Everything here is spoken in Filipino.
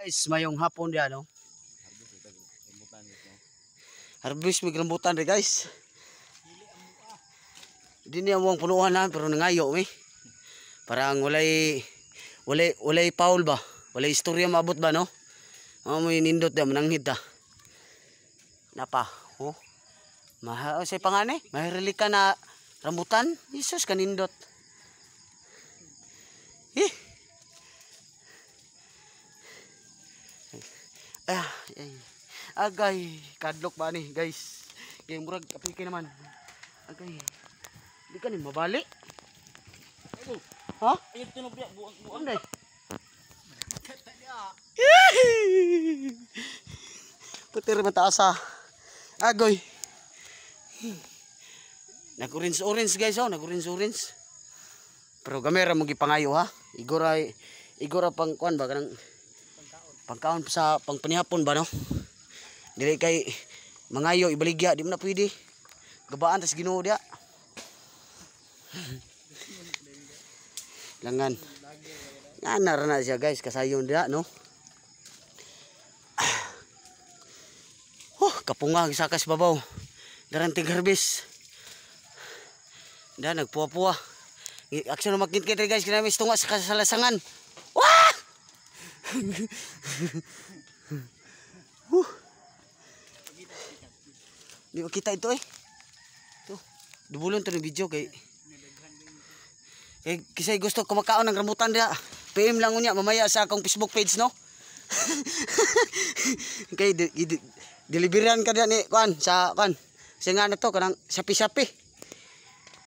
Guys, mayong hapon diyan, no? Harvest mig rambutan rin, guys. Di niya muang punuhan na, pero nangayo, eh. Parang walay Paul ba? Walay istorya maabot ba, no? May nindot da, mananghid da. Napa, oh. Say pangane, mahirili ka na rambutan. Jesus, kanindot. Agay, kadlok ba ni, guys? Kaya murag aplikay naman. Agay. Di ka ni mabali. Ha? Ayun tinup niya, buwan. Anday. Putir mataas ha. Agoy. Nag-orange guys, oh, nag-orange. Pero gamera mo gipangayo ha. Igora pang kuan ba kanang pangkaon sa pangpanihapon ba, no? Dili kay mangayo ibaligya, di mo na pwede. Gabaan tas Ginoo dia. Langan. Nganar na siya, guys, kasayon dia, no? Kapunga sa kas babaw. Daranting harvest. Da nagpuwa-puwa. Aksyon makit-kit guys, kinami tunga sa kasalasangan. Wah! Di ba kita ito eh? Ito. Dubulon to ng video kay kisay gusto kumakaon ng rambutan dia. PM lang unya mamaya sa akong Facebook page, no? Kay deliveran ka dia ni kuan sa kuan. Singa na to kanang sapi-sapi.